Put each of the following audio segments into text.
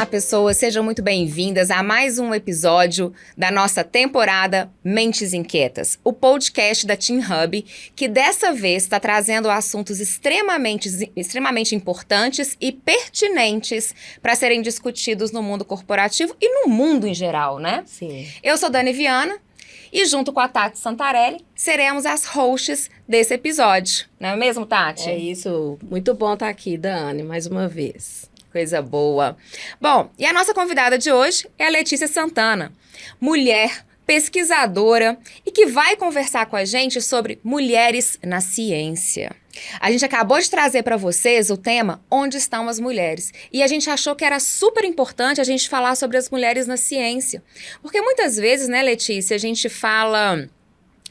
pessoas, sejam muito bem-vindas a mais um episódio da nossa temporada Mentes Inquietas, o podcast da Teen Hub, que dessa vez está trazendo assuntos extremamente importantes e pertinentes para serem discutidos no mundo corporativo e no mundo em geral, né? Sim. Eu sou Dani Viana e junto com a Tati Santarelli seremos as hosts desse episódio, não é mesmo, Tati? É isso, muito bom estar aqui, Dani, mais uma vez. Coisa boa. Bom, e a nossa convidada de hoje é a Letícia Santana, mulher, pesquisadora e que vai conversar com a gente sobre mulheres na ciência. A gente acabou de trazer para vocês o tema Onde Estão as Mulheres? E a gente achou que era super importante a gente falar sobre as mulheres na ciência. Porque muitas vezes, né, Letícia, a gente fala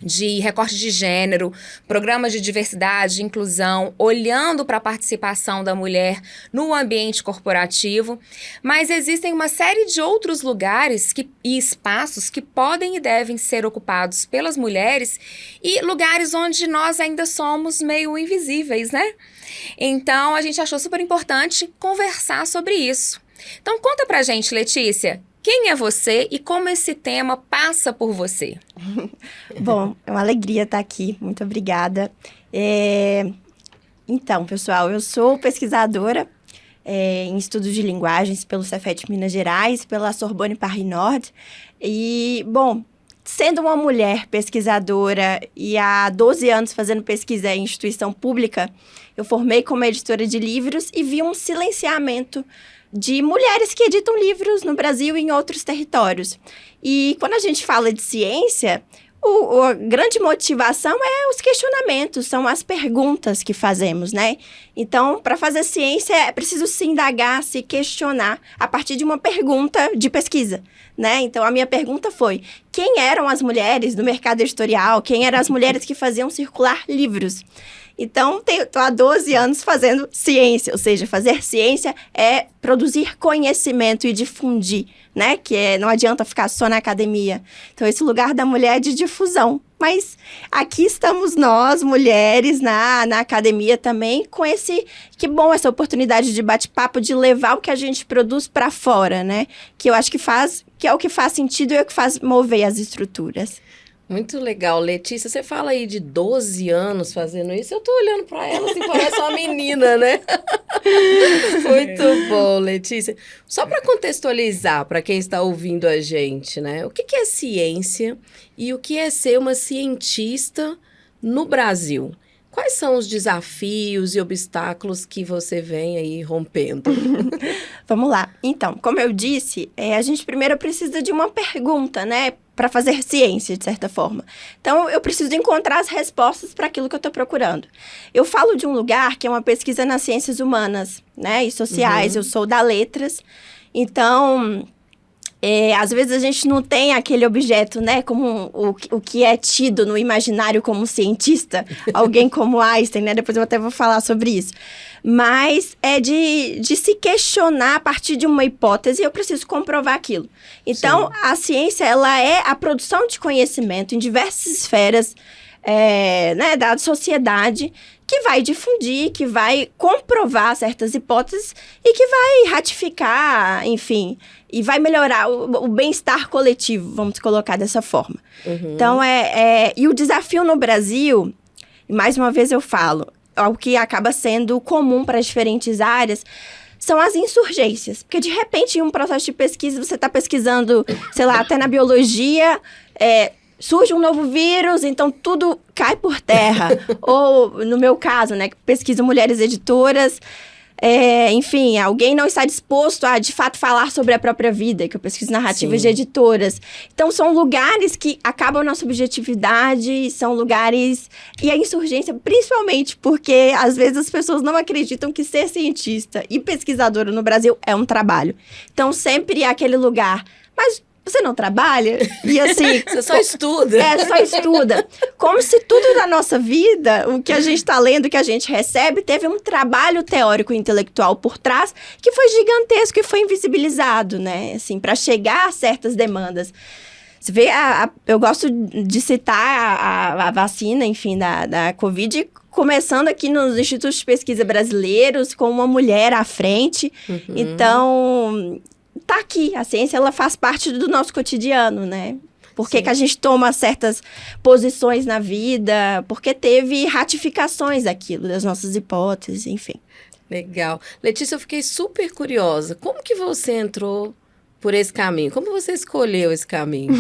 de recorte de gênero, programas de diversidade, de inclusão, olhando para a participação da mulher no ambiente corporativo, mas existem uma série de outros lugares e espaços que podem e devem ser ocupados pelas mulheres e lugares onde nós ainda somos meio invisíveis, né? Então, a gente achou super importante conversar sobre isso. Então, conta pra gente, Letícia, quem é você e como esse tema passa por você? Bom, é uma alegria estar aqui. Muito obrigada. Então, pessoal, eu sou pesquisadora em estudos de linguagens pelo Cefet Minas Gerais, pela Sorbonne Paris Nord. E, bom, sendo uma mulher pesquisadora e há 12 anos fazendo pesquisa em instituição pública, eu formei como editora de livros e vi um silenciamento de mulheres que editam livros no Brasil e em outros territórios. E quando a gente fala de ciência, a grande motivação é os questionamentos, são as perguntas que fazemos, né? Então, para fazer ciência, é preciso se indagar, se questionar a partir de uma pergunta de pesquisa, né? Então, a minha pergunta foi: quem eram as mulheres do mercado editorial? Quem eram as mulheres que faziam circular livros? Então, estou há 12 anos fazendo ciência, ou seja, fazer ciência é produzir conhecimento e difundir, né? Não adianta ficar só na academia. Então, esse lugar da mulher é de difusão. Mas aqui estamos nós, mulheres, na academia também, com essa oportunidade de bate-papo, de levar o que a gente produz para fora, né? Que eu acho que é o que faz sentido e é o que faz mover as estruturas. Muito legal, Letícia. Você fala aí de 12 anos fazendo isso, eu tô olhando para ela assim, parece uma menina, né? Muito bom, Letícia. Só para contextualizar, para quem está ouvindo a gente, né? O que é ciência e o que é ser uma cientista no Brasil? Quais são os desafios e obstáculos que você vem aí rompendo? Vamos lá. Então, como eu disse, a gente primeiro precisa de uma pergunta, né? Para fazer ciência, de certa forma. Então, eu preciso encontrar as respostas para aquilo que eu estou procurando. Eu falo de um lugar que é uma pesquisa nas ciências humanas, né? E sociais. Eu sou da letras. Então, às vezes a gente não tem aquele objeto, né? Como o que é tido no imaginário como cientista. Alguém como Einstein, né? Depois eu até vou falar sobre isso. Mas é de se questionar a partir de uma hipótese, eu preciso comprovar aquilo. Então, sim, a ciência, ela é a produção de conhecimento em diversas esferas, né, da sociedade, que vai difundir, que vai comprovar certas hipóteses e que vai ratificar, enfim, e vai melhorar o bem-estar coletivo, vamos colocar dessa forma. Então, e o desafio no Brasil, mais uma vez eu falo, o que acaba sendo comum para diferentes áreas, são as insurgências. Porque, de repente, em um processo de pesquisa, você está pesquisando, sei lá, até na biologia, surge um novo vírus, então tudo cai por terra. Ou, no meu caso, né, pesquiso mulheres editoras, enfim, alguém não está disposto a, de fato, falar sobre a própria vida, que eu pesquiso narrativas de editoras. Então, são lugares que acabam na subjetividade, são lugares... E a insurgência, principalmente, porque, às vezes, as pessoas não acreditam que ser cientista e pesquisadora no Brasil é um trabalho. Então, sempre é aquele lugar... Mas você não trabalha? E assim... Você só estuda. Só estuda. Como se tudo na nossa vida, o que a gente está lendo, o que a gente recebe, teve um trabalho teórico e intelectual por trás que foi gigantesco e foi invisibilizado, né? Assim, para chegar a certas demandas. Você vê, eu gosto de citar a vacina, enfim, da Covid, começando aqui nos institutos de pesquisa brasileiros, com uma mulher à frente. Então... tá aqui. A ciência, ela faz parte do nosso cotidiano, né? Por que Sim. que a gente toma certas posições na vida? Porque teve ratificações daquilo, das nossas hipóteses, enfim. Legal. Letícia, eu fiquei super curiosa. Como que você entrou por esse caminho? Como você escolheu esse caminho?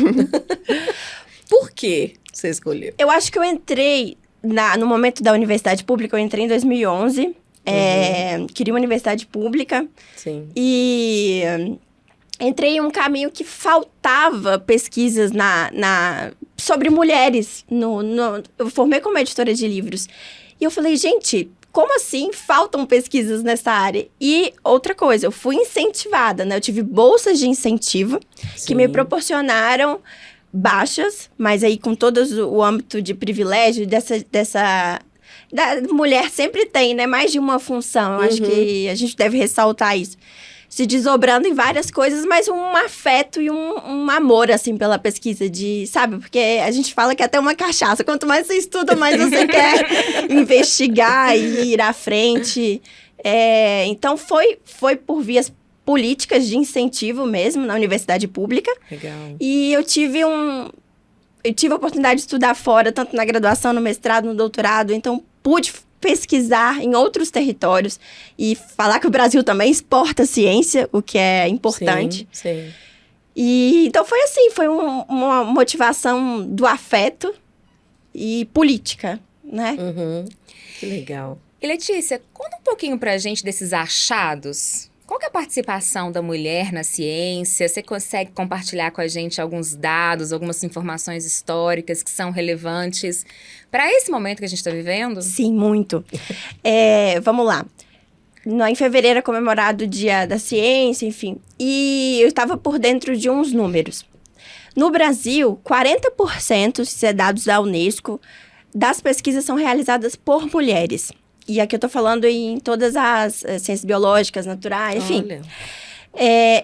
Por que você escolheu? Eu acho que eu entrei no momento da universidade pública, eu entrei em 2011. Queria uma universidade pública. Sim. E entrei em um caminho que faltava pesquisas sobre mulheres. Eu formei como editora de livros. E eu falei, gente, como assim faltam pesquisas nessa área? E outra coisa, eu fui incentivada, né? Eu tive bolsas de incentivo que me Sim. proporcionaram baixas, mas aí com todo o âmbito de privilégio da mulher sempre tem, né? Mais de uma função. Eu acho que a gente deve ressaltar isso. Se desdobrando em várias coisas, mas um afeto e um amor, assim, pela pesquisa sabe? Porque a gente fala que é até uma cachaça. Quanto mais você estuda, mais você quer investigar e ir à frente. Então, foi por vias políticas de incentivo mesmo, na universidade pública. Legal. E eu tive a oportunidade de estudar fora, tanto na graduação, no mestrado, no doutorado. Então, pude pesquisar em outros territórios e falar que o Brasil também exporta ciência, o que é importante. Sim. E então foi assim, foi uma motivação do afeto e política, né? Que legal. E Letícia, conta um pouquinho pra gente desses achados. Qual que é a participação da mulher na ciência? Você consegue compartilhar com a gente alguns dados, algumas informações históricas que são relevantes para esse momento que a gente está vivendo? Sim, muito. Vamos lá. Em fevereiro é comemorado o Dia da Ciência, enfim. E eu estava por dentro de uns números. No Brasil, 40%, isso é dados da Unesco, das pesquisas são realizadas por mulheres. E aqui eu tô falando em todas as ciências biológicas, naturais, enfim. Olha.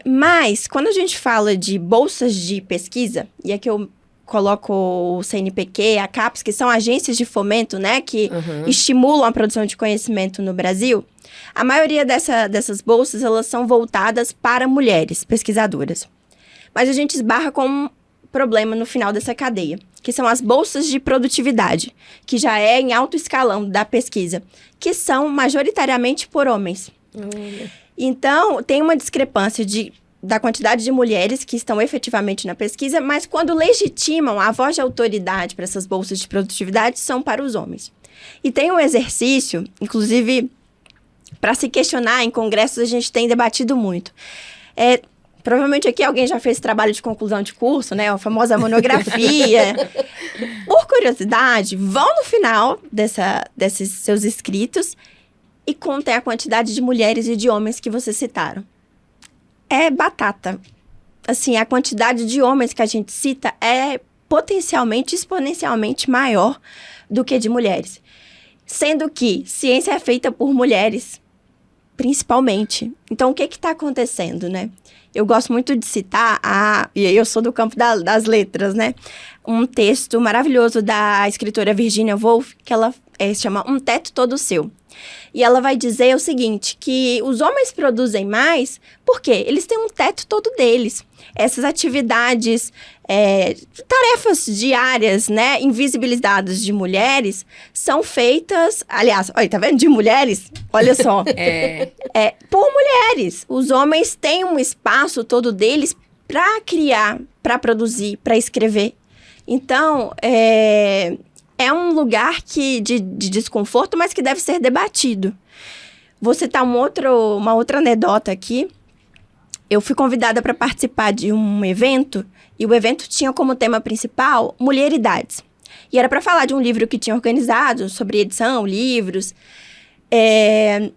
Mas, quando a gente fala de bolsas de pesquisa, e aqui eu coloco o CNPq, a CAPES, que são agências de fomento, né, que estimulam a produção de conhecimento no Brasil, a maioria dessas bolsas, elas são voltadas para mulheres pesquisadoras. Mas a gente esbarra com um problema no final dessa cadeia, que são as bolsas de produtividade, que já é em alto escalão da pesquisa, que são majoritariamente por homens. Então, tem uma discrepância da quantidade de mulheres que estão efetivamente na pesquisa, mas quando legitimam a voz de autoridade para essas bolsas de produtividade, são para os homens. E tem um exercício, inclusive, para se questionar, em congressos a gente tem debatido muito. Provavelmente aqui alguém já fez trabalho de conclusão de curso, né? A famosa monografia. Por curiosidade, vão no final desses seus escritos e contem a quantidade de mulheres e de homens que vocês citaram. É batata. Assim, a quantidade de homens que a gente cita é potencialmente, exponencialmente maior do que de mulheres. Sendo que ciência é feita por mulheres, principalmente. Então, o que está acontecendo, né? Eu gosto muito de citar, e eu sou do campo das letras, né? Um texto maravilhoso da escritora Virginia Woolf, que ela se chama Um Teto Todo Seu. E ela vai dizer o seguinte, que os homens produzem mais porque eles têm um teto todo deles. Essas atividades, tarefas diárias, né, invisibilizadas de mulheres, são feitas, aliás, olha, tá vendo? De mulheres, olha só. Por mulheres. Os homens têm um espaço todo deles para criar, para produzir, para escrever. Então, é um lugar de desconforto, mas que deve ser debatido. Vou citar uma outra anedota aqui. Eu fui convidada para participar de um evento, e o evento tinha como tema principal mulheridades. E era para falar de um livro que tinha organizado, sobre edição, livros. E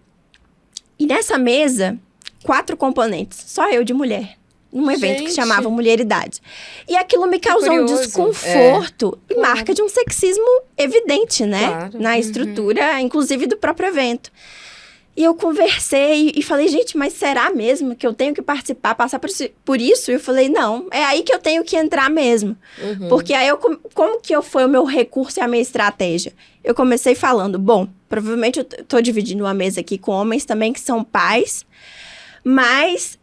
nessa mesa, 4 componentes, só eu de mulher. Num evento que se chamava Mulheridade. E aquilo me causou um desconforto e marca de um sexismo evidente, né? Claro. Na estrutura, inclusive, do próprio evento. E eu conversei e falei, gente, mas será mesmo que eu tenho que participar, passar por isso? E eu falei, não, é aí que eu tenho que entrar mesmo. Porque aí, como que foi o meu recurso e a minha estratégia? Eu comecei falando, bom, provavelmente eu tô dividindo uma mesa aqui com homens também que são pais, mas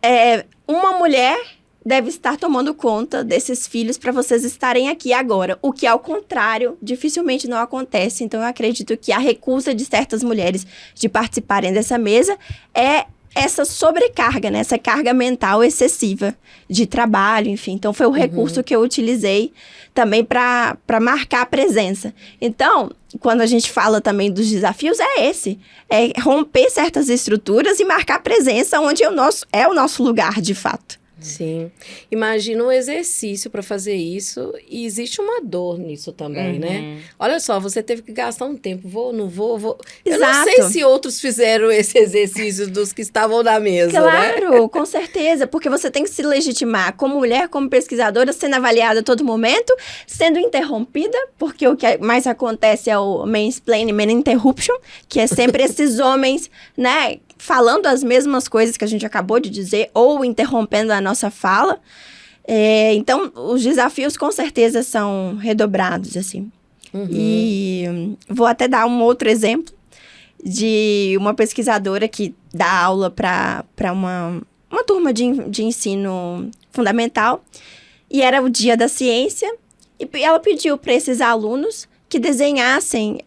uma mulher deve estar tomando conta desses filhos para vocês estarem aqui agora. O que, ao contrário, dificilmente não acontece. Então, eu acredito que a recusa de certas mulheres de participarem dessa mesa é essa sobrecarga, né? Essa carga mental excessiva de trabalho, enfim. Então, foi o recurso que eu utilizei também para marcar a presença. Então, quando a gente fala também dos desafios, é esse. É romper certas estruturas e marcar presença onde é o nosso lugar, de fato. Sim. Imagina um exercício para fazer isso e existe uma dor nisso também, né? Olha só, você teve que gastar um tempo. Vou, não vou, vou. Eu não sei se outros fizeram esse exercício dos que estavam na mesa, né? Claro, com certeza. Porque você tem que se legitimar como mulher, como pesquisadora, sendo avaliada a todo momento, sendo interrompida, porque o que mais acontece é o mansplaining, man interruption, que é sempre esses homens, né, falando as mesmas coisas que a gente acabou de dizer, ou interrompendo a nossa fala. Então, os desafios com certeza são redobrados, assim. E vou até dar um outro exemplo de uma pesquisadora que dá aula para uma turma de ensino fundamental. E era o Dia da Ciência. E ela pediu para esses alunos que desenhassem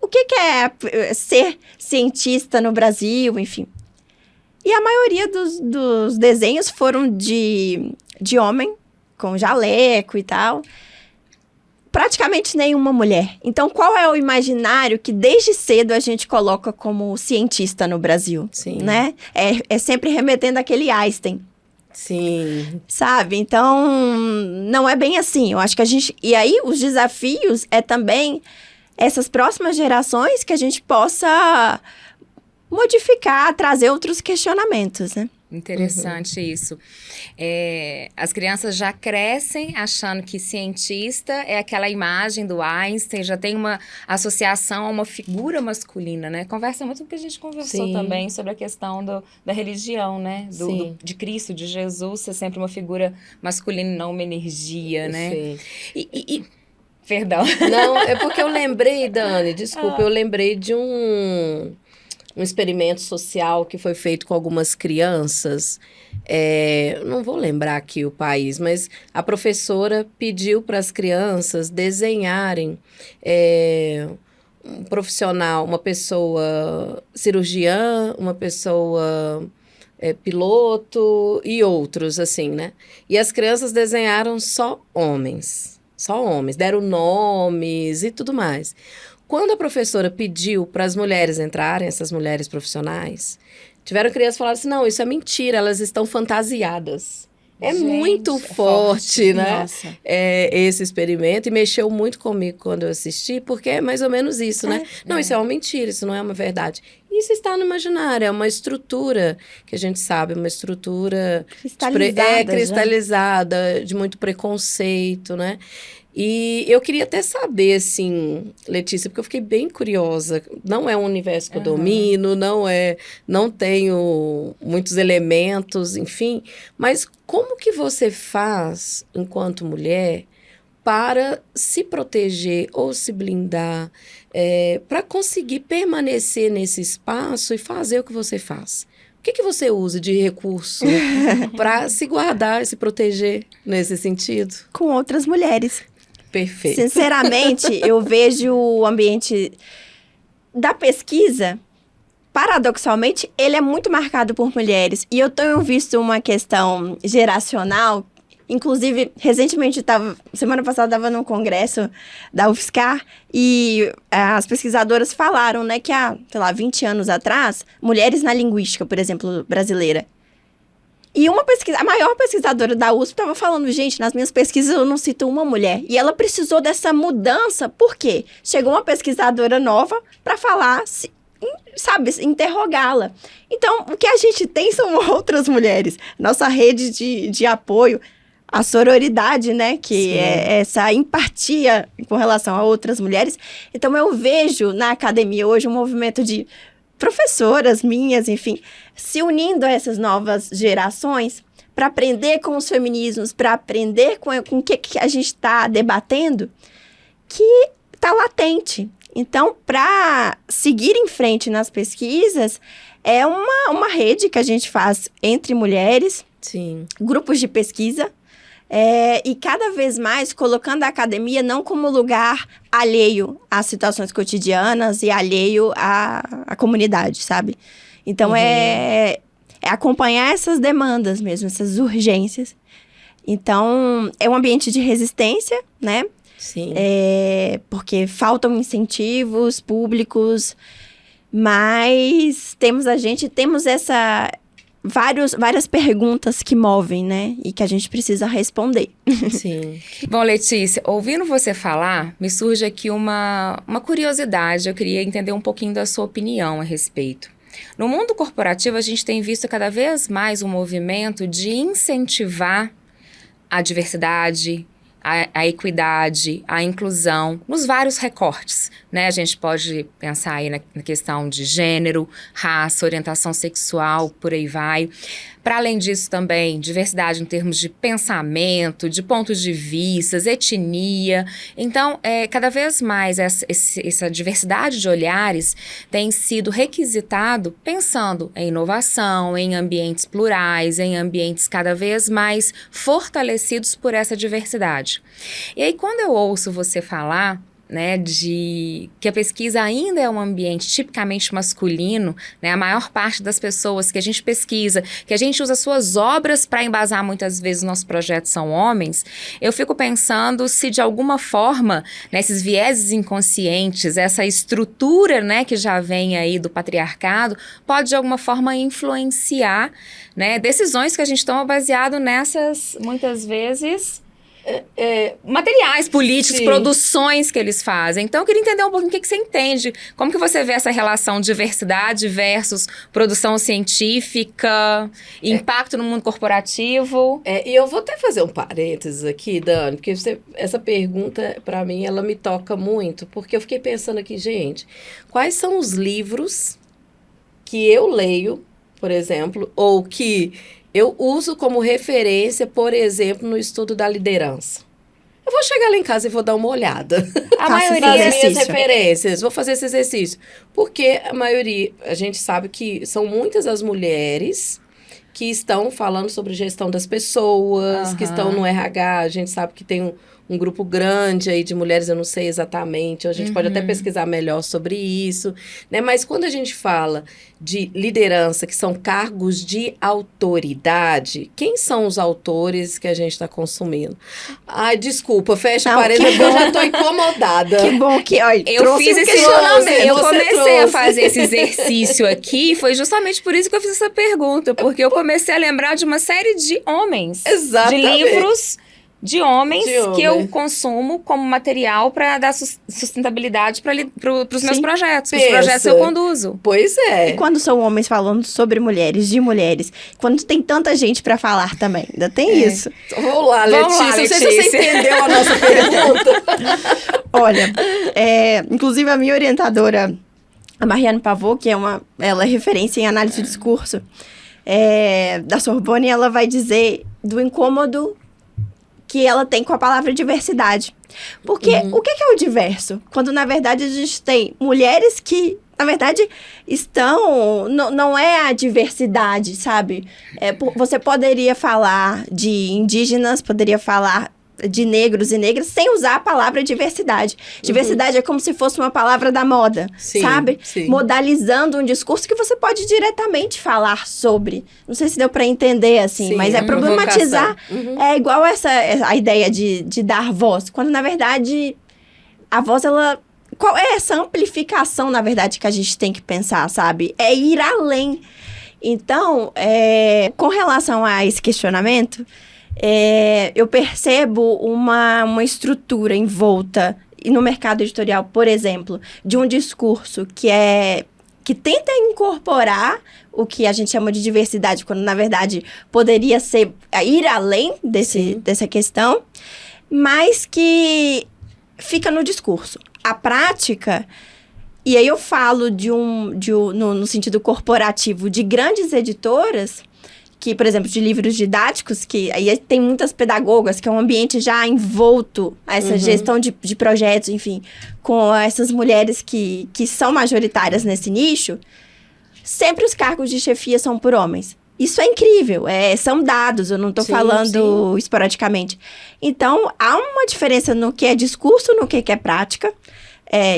o que é ser cientista no Brasil, enfim. E a maioria dos desenhos foram de homem, com jaleco e tal. Praticamente nenhuma mulher. Então, qual é o imaginário que desde cedo a gente coloca como cientista no Brasil? Sim. Né? É sempre remetendo àquele Einstein. Sim. Sabe? Então, não é bem assim. Eu acho que a gente... E aí, os desafios é também essas próximas gerações que a gente possa modificar, trazer outros questionamentos, né? Interessante isso. As crianças já crescem achando que cientista é aquela imagem do Einstein, já tem uma associação a uma figura masculina, né? Conversa muito com o que a gente conversou também sobre a questão da religião, né? De Cristo, de Jesus, ser sempre uma figura masculina e não uma energia, né? Sim. Perdão. Não, é porque eu lembrei, Dani, desculpa, eu lembrei de um experimento social que foi feito com algumas crianças. Não vou lembrar aqui o país, mas a professora pediu para as crianças desenharem um profissional, uma pessoa cirurgiã, uma pessoa piloto e outros, assim, né? E as crianças desenharam só homens, deram nomes e tudo mais. Quando a professora pediu para as mulheres entrarem, essas mulheres profissionais, tiveram crianças que falaram assim, não, isso é mentira, elas estão fantasiadas. Gente, muito forte, né? Nossa. Esse experimento, e mexeu muito comigo quando eu assisti, porque é mais ou menos isso, né? Não, isso é uma mentira, isso não é uma verdade. Isso está no imaginário, é uma estrutura que a gente sabe, uma estrutura cristalizada, de muito preconceito, né? E eu queria até saber, assim, Letícia, porque eu fiquei bem curiosa. Não é um universo que eu domino, não tenho muitos elementos, enfim. Mas como que você faz, enquanto mulher, para se proteger ou se blindar, para conseguir permanecer nesse espaço e fazer o que você faz? O que você usa de recurso para se guardar e se proteger nesse sentido? Com outras mulheres. Perfeito. Sinceramente, eu vejo o ambiente da pesquisa, paradoxalmente, ele é muito marcado por mulheres. E eu tenho visto uma questão geracional, inclusive, recentemente, semana passada, estava num congresso da UFSCar, e as pesquisadoras falaram, né, que há, 20 anos atrás, mulheres na linguística, por exemplo, brasileira. E a maior pesquisadora da USP estava falando, gente, nas minhas pesquisas eu não cito uma mulher. E ela precisou dessa mudança, por quê? Chegou uma pesquisadora nova para falar, sabe, interrogá-la. Então, o que a gente tem são outras mulheres. Nossa rede de apoio, a sororidade, né, que é essa empatia com relação a outras mulheres. Então, eu vejo na academia hoje um movimento de professoras minhas, enfim, se unindo a essas novas gerações para aprender com os feminismos, para aprender com o que a gente está debatendo, que está latente. Então, para seguir em frente nas pesquisas, é uma rede que a gente faz entre mulheres, Sim. grupos de pesquisa, e cada vez mais colocando a academia não como lugar alheio às situações cotidianas e alheio à comunidade, sabe? Então, é acompanhar essas demandas mesmo, essas urgências. Então, é um ambiente de resistência, né? Sim. Porque faltam incentivos públicos, mas temos várias perguntas que movem, né? E que a gente precisa responder. Sim. Bom, Letícia, ouvindo você falar, me surge aqui uma curiosidade. Eu queria entender um pouquinho da sua opinião a respeito. No mundo corporativo, a gente tem visto cada vez mais um movimento de incentivar a diversidade, a equidade, a inclusão, nos vários recortes, né? A gente pode pensar aí na questão de gênero, raça, orientação sexual, por aí vai. Para além disso também, diversidade em termos de pensamento, de pontos de vista, etnia. Então, cada vez mais essa diversidade de olhares tem sido requisitado pensando em inovação, em ambientes plurais, em ambientes cada vez mais fortalecidos por essa diversidade. E aí, quando eu ouço você falar, né, de que a pesquisa ainda é um ambiente tipicamente masculino, né, a maior parte das pessoas que a gente pesquisa, que a gente usa suas obras para embasar muitas vezes os nossos projetos são homens, eu fico pensando se de alguma forma, né, esses vieses inconscientes, essa estrutura, né, que já vem aí do patriarcado, pode de alguma forma influenciar, né, decisões que a gente toma baseado nessas, muitas vezes, materiais políticos, Sim. produções que eles fazem. Então, eu queria entender um pouquinho o que você entende. Como que você vê essa relação diversidade versus produção científica, impacto no mundo corporativo? E eu vou até fazer um parênteses aqui, Dani, porque essa pergunta, para mim, ela me toca muito, porque eu fiquei pensando aqui, gente, quais são os livros que eu leio, por exemplo, ou que eu uso como referência, por exemplo, no estudo da liderança. Eu vou chegar lá em casa e vou dar uma olhada. A Faça esse maioria... Nas minhas exercício. referências, vou fazer esse exercício. Porque a maioria, a gente sabe que são muitas as mulheres que estão falando sobre gestão das pessoas, que estão no RH. A gente sabe que tem um grupo grande aí de mulheres, eu não sei exatamente, a gente pode até pesquisar melhor sobre isso, né? Mas quando a gente fala de liderança, que são cargos de autoridade, quem são os autores que a gente está consumindo? Ai, desculpa, fecha Não, a parede, que porque eu bom. já estou incomodada. Que bom que, olha, Eu trouxe fiz um esse questionamento. Eu Você comecei a trouxe. fazer esse exercício aqui, foi justamente por isso que eu fiz essa pergunta, porque eu comecei a lembrar de uma série de homens, Exatamente. de livros de homens De que eu homem. consumo como material para dar sustentabilidade para os meus Sim. projetos, para os Pensa. projetos que eu conduzo. Pois é. E quando são homens falando sobre mulheres, de mulheres, quando tem tanta gente pra falar também, ainda tem isso. Vamos lá, Vamos Letícia. lá, Não sei se Letícia. você entendeu a nossa pergunta. Olha, inclusive a minha orientadora, a Mariane Pavot, que ela é referência em análise de discurso da Sorbonne, ela vai dizer do incômodo que ela tem com a palavra diversidade. Porque o que é o diverso? Quando, na verdade, a gente tem mulheres que, na verdade, estão... Não é a diversidade, sabe? Você poderia falar de indígenas, poderia falar de negros e negras, sem usar a palavra diversidade. Diversidade é como se fosse uma palavra da moda, Sim, sabe? sim. Modalizando um discurso que você pode diretamente falar sobre. Não sei se deu para entender, assim, Sim, mas é uma problematizar. provocação. É igual a ideia de dar voz, quando, na verdade, a voz, ela... Qual é essa amplificação, na verdade, que a gente tem que pensar, sabe? É ir além. Então, com relação a esse questionamento... eu percebo uma estrutura envolta e no mercado editorial, por exemplo, de um discurso que tenta incorporar o que a gente chama de diversidade, quando na verdade poderia ser ir além dessa questão, mas que fica no discurso. A prática, e aí eu falo no sentido corporativo, de grandes editoras que, por exemplo, de livros didáticos, que aí tem muitas pedagogas, que é um ambiente já envolto a essa gestão de projetos, enfim, com essas mulheres que são majoritárias nesse nicho, sempre os cargos de chefia são por homens. Isso é incrível, são dados, eu não estou falando esporadicamente. Então, há uma diferença no que é discurso, no que é prática,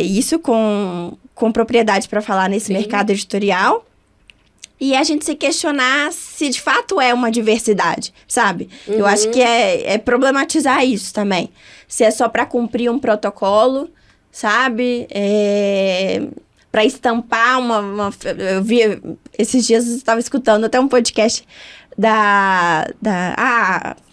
isso com propriedade para falar nesse mercado editorial. E a gente se questionar se de fato é uma diversidade, sabe? Eu acho que é problematizar isso também. Se é só para cumprir um protocolo, sabe? Para estampar eu vi, esses dias eu estava escutando até um podcast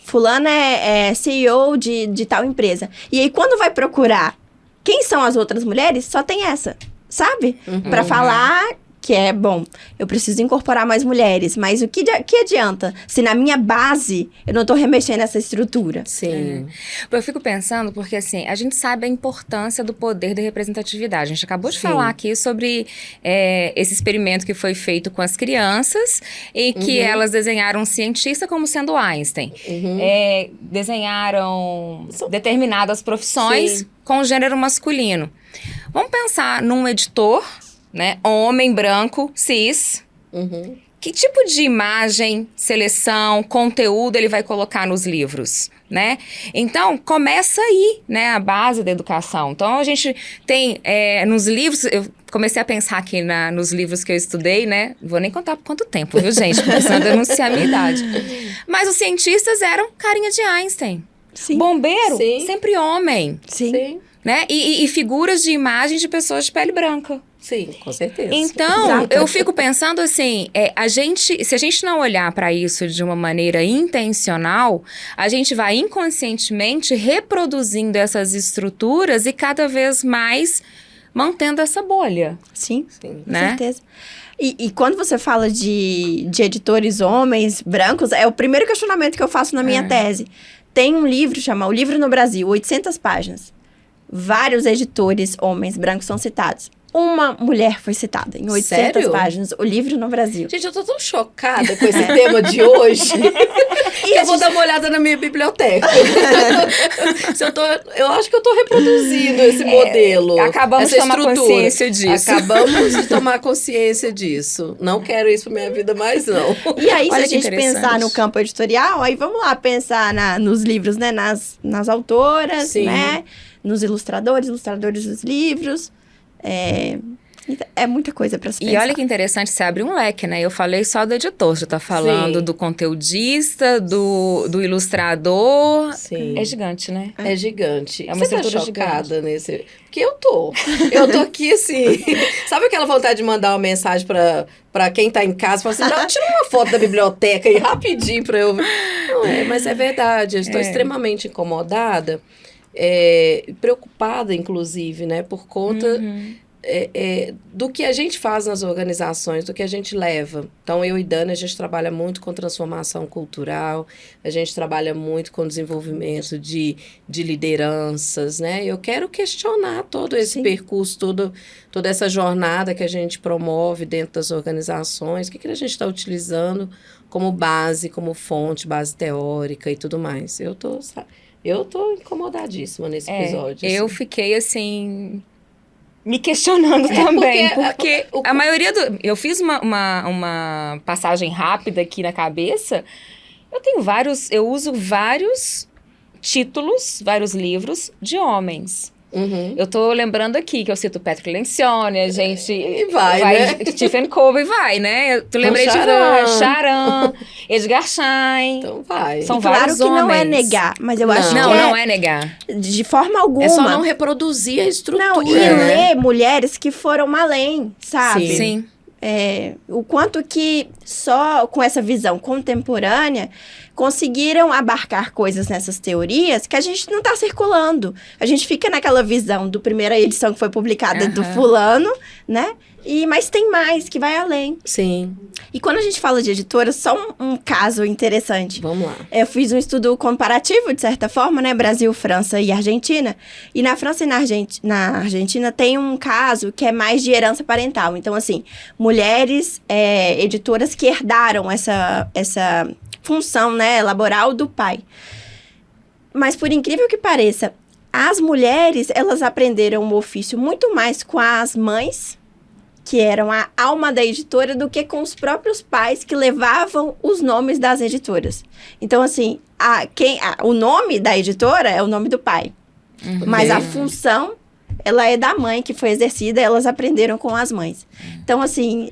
fulana é CEO de tal empresa. E aí, quando vai procurar quem são as outras mulheres, só tem essa, sabe? Para falar que bom, eu preciso incorporar mais mulheres, mas o que adianta se na minha base eu não tô remexendo essa estrutura? Sim. Eu fico pensando, porque assim, a gente sabe a importância do poder da representatividade. A gente acabou de falar aqui sobre esse experimento que foi feito com as crianças e que elas desenharam um cientista como sendo Einstein. Desenharam determinadas profissões com gênero masculino. Vamos pensar num editor, né? Homem, branco, cis. Que tipo de imagem, seleção, conteúdo ele vai colocar nos livros, né? Então, começa aí, né? A base da educação. Então, a gente tem nos livros... Eu comecei a pensar aqui nos livros que eu estudei, né? Não vou nem contar por quanto tempo, viu, gente? Começando a denunciar a minha idade. Mas os cientistas eram carinha de Einstein. Sim. Bombeiro, sempre homem. Sim. Né? E figuras de imagem de pessoas de pele branca. Sim, com certeza. Então, eu fico pensando assim, se a gente não olhar para isso de uma maneira intencional, a gente vai inconscientemente reproduzindo essas estruturas e cada vez mais mantendo essa bolha. Sim, né? Com certeza. E quando você fala de editores homens, brancos, é o primeiro questionamento que eu faço na minha tese. Tem um livro, chama O Livro no Brasil, 800 páginas. Vários editores homens brancos são citados. Uma mulher foi citada em 800 páginas, O Livro no Brasil. Gente, eu tô tão chocada com esse tema de hoje que eu vou dar uma olhada na minha biblioteca. Eu acho que eu tô reproduzindo esse modelo. Acabamos de tomar consciência disso. Acabamos de tomar consciência disso. Não quero isso pra minha vida mais, não. E aí, se a gente pensar no campo editorial, aí vamos lá pensar nos livros, né? Nas autoras, né? Nos ilustradores dos livros. É muita coisa para se pensar. E olha que interessante, você abre um leque, né? Eu falei só do editor, você tá falando do conteudista, do ilustrador. Sim. É gigante, né? É gigante. É uma Você tá estrutura chocada gigante. nesse... Porque eu tô aqui assim... Sabe aquela vontade de mandar uma mensagem pra quem tá em casa? Falar assim, tira uma foto da biblioteca aí rapidinho pra eu... Não mas é verdade. Eu estou extremamente incomodada. Preocupada, inclusive, né? Por conta do que a gente faz nas organizações, do que a gente leva. Então, eu e Dani, a gente trabalha muito com transformação cultural, a gente trabalha muito com desenvolvimento de lideranças, né? Eu quero questionar todo esse percurso, toda essa jornada que a gente promove dentro das organizações, o que a gente está utilizando como base, como fonte, base teórica e tudo mais. Eu tô incomodadíssima nesse episódio. Eu fiquei, assim, me questionando também. Porque a maioria eu fiz uma passagem rápida aqui na cabeça. Eu uso vários títulos, vários livros de homens. Eu tô lembrando aqui que eu cito Patrick Lencioni, a gente... E vai, né? Stephen Covey vai, né? Tu lembrei de Charan, Edgar Schein. Então vai. São Claro vários que homens. não é negar, mas eu acho que não é negar. De forma alguma. É só não reproduzir a estrutura, Não, e ler mulheres que foram além, sabe? Sim. O quanto que só com essa visão contemporânea conseguiram abarcar coisas nessas teorias que a gente não está circulando. A gente fica naquela visão do primeira edição que foi publicada do fulano, né? Mas tem mais, que vai além. Sim, E quando a gente fala de editoras, só um caso interessante. vamos lá. Eu fiz um estudo comparativo, de certa forma, né? Brasil, França e Argentina. E na França e na Argentina tem um caso que é mais de herança parental. Então, assim, mulheres editoras que herdaram essa função, né, laboral do pai. Mas, por incrível que pareça, as mulheres, elas aprenderam o ofício muito mais com as mães, que eram a alma da editora, do que com os próprios pais que levavam os nomes das editoras. Então, assim, o nome da editora é o nome do pai. Mas a função, ela é da mãe, que foi exercida, elas aprenderam com as mães. Então, assim,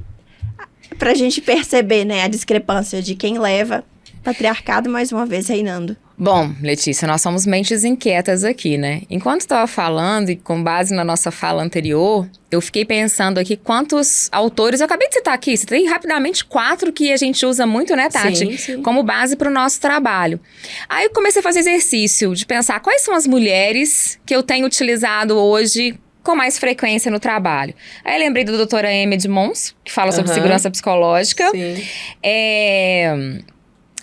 pra gente perceber, né, a discrepância de quem leva, patriarcado mais uma vez reinando. Bom, Letícia, nós somos mentes inquietas aqui, né? Enquanto estava falando, e com base na nossa fala anterior, eu fiquei pensando aqui quantos autores... Eu acabei de citar aqui, citei rapidamente 4 que a gente usa muito, né, Tati? Sim, sim. Como base para o nosso trabalho. Aí eu comecei a fazer exercício de pensar quais são as mulheres que eu tenho utilizado hoje com mais frequência no trabalho. Aí eu lembrei da doutora Amy Edmonds, que fala sobre segurança psicológica. Sim.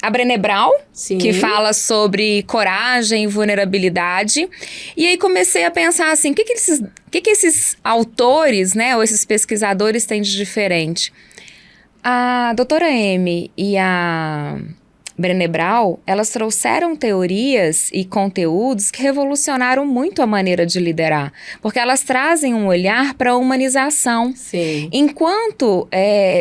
A Brené Brown, Sim. que fala sobre coragem e vulnerabilidade. E aí comecei a pensar assim, o que esses autores, né, ou esses pesquisadores têm de diferente? A doutora Amy e a Brené Brown, elas trouxeram teorias e conteúdos que revolucionaram muito a maneira de liderar, porque elas trazem um olhar para a humanização. Sim. Enquanto,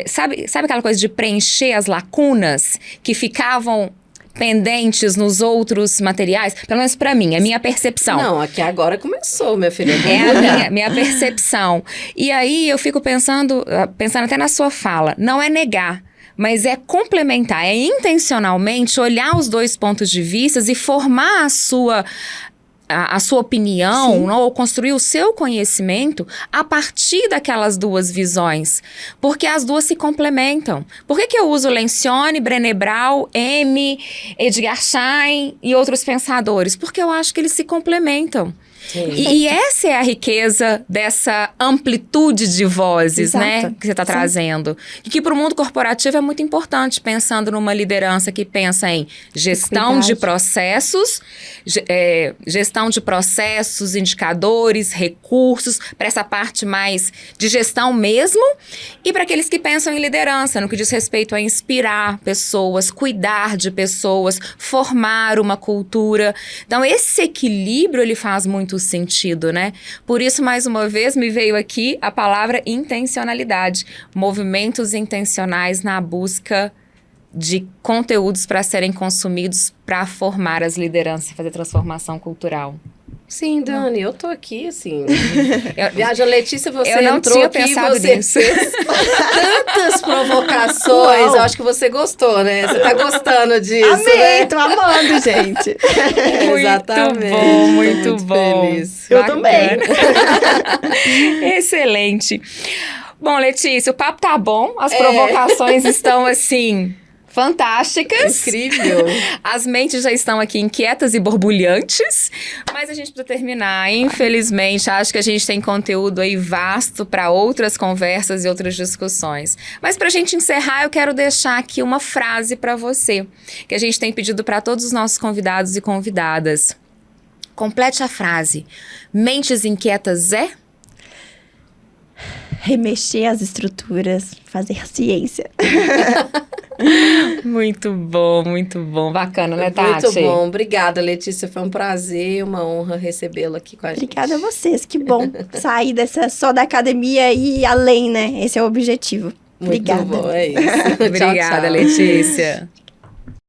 sabe aquela coisa de preencher as lacunas que ficavam pendentes nos outros materiais? Pelo menos para mim, é minha percepção. Não, aqui agora começou, minha filha. É a minha percepção. E aí eu fico pensando até na sua fala, não é negar, mas é complementar, é intencionalmente olhar os dois pontos de vista e formar a sua opinião, ou construir o seu conhecimento a partir daquelas duas visões. Porque as duas se complementam. Por que eu uso Lencioni, Brené Brown, M, Edgar Schein e outros pensadores? Porque eu acho que eles se complementam. E essa é a riqueza dessa amplitude de vozes, né, que você está trazendo. E que para o mundo corporativo é muito importante, pensando numa liderança que pensa em gestão de processos, indicadores, recursos, para essa parte mais de gestão mesmo, e para aqueles que pensam em liderança, no que diz respeito a inspirar pessoas, cuidar de pessoas, formar uma cultura. Então, esse equilíbrio, ele faz muito sentido, né? Por isso, mais uma vez, me veio aqui a palavra intencionalidade. Movimentos intencionais na busca de conteúdos para serem consumidos para formar as lideranças, fazer transformação cultural. Sim, Dani, eu tô aqui, assim. Viaja Letícia, você eu não entrou tinha aqui, pensado você nisso. fez tantas provocações. Uau. Eu acho que você gostou, né? Você tá gostando disso, Amei, né? tô amando, gente. Exatamente. Muito bom. Feliz. Eu também. Excelente. Bom, Letícia, o papo tá bom, as provocações estão, assim, fantásticas. Incrível. As mentes já estão aqui inquietas e borbulhantes, mas a gente precisa terminar. Infelizmente, acho que a gente tem conteúdo aí vasto para outras conversas e outras discussões. Mas para a gente encerrar, eu quero deixar aqui uma frase para você, que a gente tem pedido para todos os nossos convidados e convidadas. Complete a frase. Mentes inquietas é? Remexer as estruturas, fazer ciência. Muito bom. Bacana, né, Tati? Muito bom. Obrigada, Letícia. Foi um prazer, uma honra recebê-la aqui com a gente. Obrigada a vocês, que bom sair só da academia e ir além, né? Esse é o objetivo. Muito Obrigada. bom, é isso. Obrigada, Tchau, tchau. Letícia.